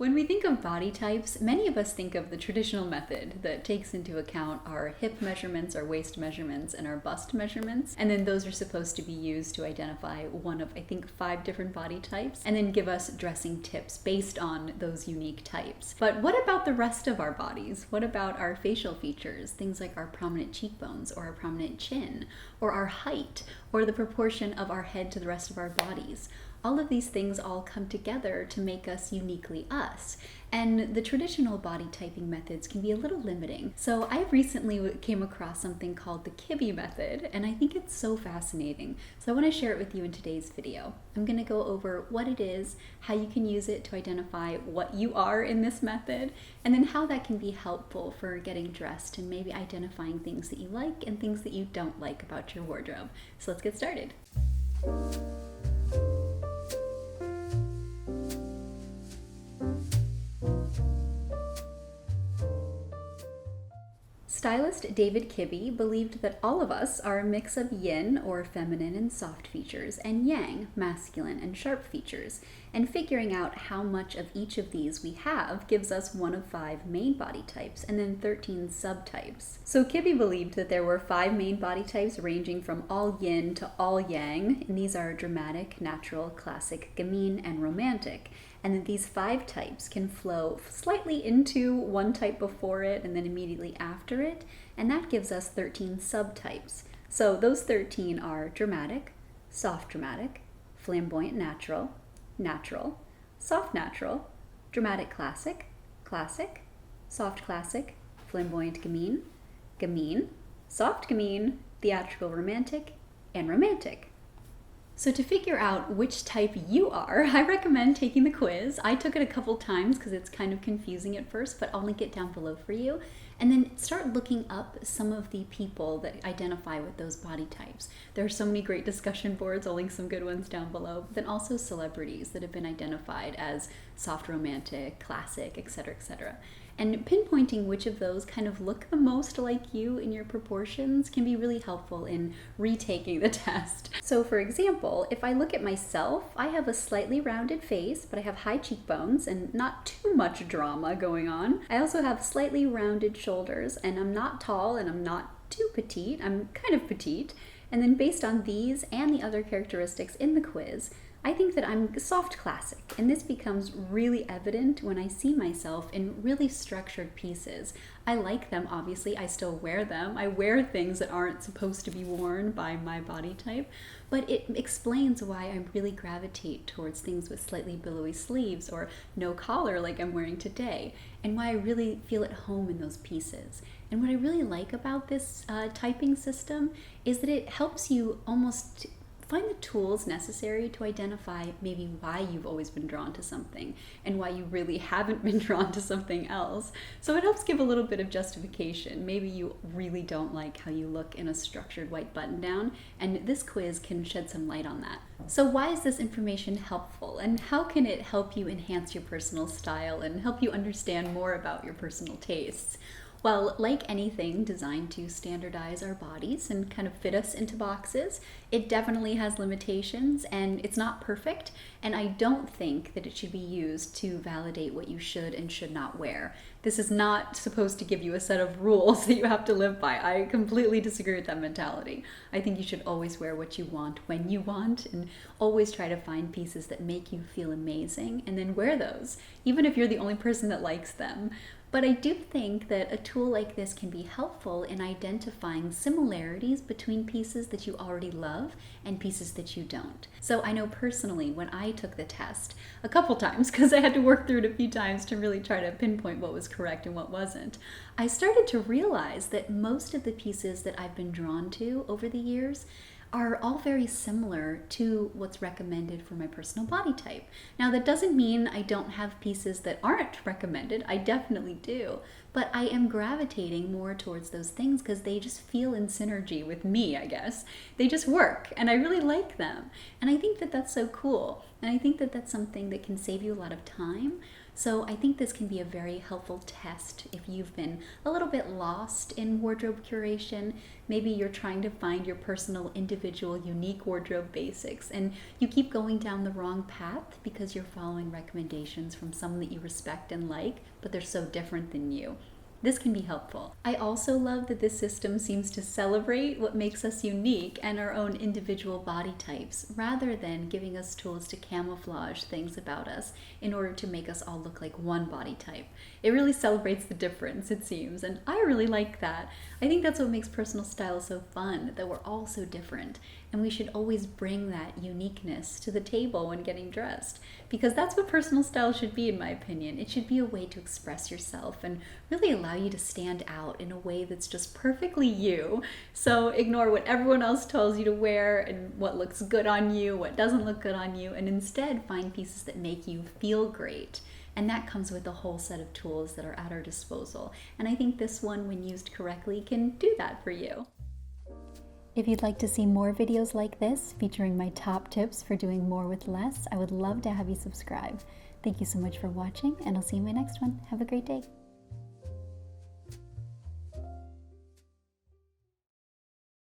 When we think of body types, many of us think of the traditional method that takes into account our hip measurements, our waist measurements, and our bust measurements. And then those are supposed to be used to identify one of, I think, 5 different body types, and then give us dressing tips based on those unique types. But what about the rest of our bodies? What about our facial features? Things like our prominent cheekbones, or our prominent chin, or our height, or the proportion of our head to the rest of our bodies. All of these things all come together to make us uniquely us. And the traditional body typing methods can be a little limiting. So I recently came across something called the Kibbe method, and I think it's so fascinating. So I want to share it with you in today's video. I'm going to go over what it is, how you can use it to identify what you are in this method, and then how that can be helpful for getting dressed and maybe identifying things that you like and things that you don't like about your wardrobe. So let's get started. Stylist David Kibbe believed that all of us are a mix of yin, or feminine and soft features, and yang, masculine and sharp features, and figuring out how much of each of these we have gives us one of 5 main body types and then 13 subtypes. So Kibbe believed that there were 5 main body types ranging from all yin to all yang, and these are dramatic, natural, classic, gamine, and romantic. And then these 5 types can flow slightly into one type before it and then immediately after it, and that gives us 13 subtypes. So those 13 are dramatic, soft dramatic, flamboyant natural, natural, soft natural, dramatic classic, classic, soft classic, flamboyant gamine, gamine, soft gamine, theatrical romantic, and romantic. So to figure out which type you are, I recommend taking the quiz. I took it a couple times because it's kind of confusing at first, but I'll link it down below for you. And then start looking up some of the people that identify with those body types. There are so many great discussion boards. I'll link some good ones down below. But then also celebrities that have been identified as soft romantic, classic, etc., etc. And pinpointing which of those kind of look the most like you in your proportions can be really helpful in retaking the test. So for example, if I look at myself, I have a slightly rounded face, but I have high cheekbones and not too much drama going on. I also have slightly rounded shoulders, and I'm not tall and I'm not too petite. I'm kind of petite. And then based on these and the other characteristics in the quiz, I think that I'm soft classic, and this becomes really evident when I see myself in really structured pieces. I like them, obviously, I still wear them. I wear things that aren't supposed to be worn by my body type, but it explains why I really gravitate towards things with slightly billowy sleeves or no collar like I'm wearing today, and why I really feel at home in those pieces. And what I really like about this typing system is that it helps you almost find the tools necessary to identify maybe why you've always been drawn to something and why you really haven't been drawn to something else. So it helps give a little bit of justification. Maybe you really don't like how you look in a structured white button down, and this quiz can shed some light on that. So why is this information helpful, and how can it help you enhance your personal style and help you understand more about your personal tastes? Well, like anything designed to standardize our bodies and kind of fit us into boxes, it definitely has limitations and it's not perfect, and I don't think that it should be used to validate what you should and should not wear. This is not supposed to give you a set of rules that you have to live by. I completely disagree with that mentality. I think you should always wear what you want when you want, and always try to find pieces that make you feel amazing and then wear those, even if you're the only person that likes them. But I do think that a tool like this can be helpful in identifying similarities between pieces that you already love and pieces that you don't. So I know personally when I took the test a couple times, because I had to work through it a few times to really try to pinpoint what was correct and what wasn't, I started to realize that most of the pieces that I've been drawn to over the years are all very similar to what's recommended for my personal body type. Now that doesn't mean I don't have pieces that aren't recommended, I definitely do, but I am gravitating more towards those things because they just feel in synergy with me, I guess. They just work, and I really like them. And I think that that's so cool. And I think that that's something that can save you a lot of time. So I think this can be a very helpful test if you've been a little bit lost in wardrobe curation. Maybe you're trying to find your personal, individual, unique wardrobe basics, and you keep going down the wrong path because you're following recommendations from someone that you respect and like, but they're so different than you. This can be helpful. I also love that this system seems to celebrate what makes us unique and our own individual body types, rather than giving us tools to camouflage things about us in order to make us all look like one body type. It really celebrates the difference, it seems, and I really like that. I think that's what makes personal style so fun, that we're all so different, and we should always bring that uniqueness to the table when getting dressed, because that's what personal style should be, in my opinion. It should be a way to express yourself and really allow you to stand out in a way that's just perfectly you. So ignore what everyone else tells you to wear and what looks good on you, what doesn't look good on you, and instead find pieces that make you feel great. And that comes with a whole set of tools that are at our disposal. And I think this one, when used correctly, can do that for you. If you'd like to see more videos like this, featuring my top tips for doing more with less, I would love to have you subscribe. Thank you so much for watching, and I'll see you in my next one. Have a great day.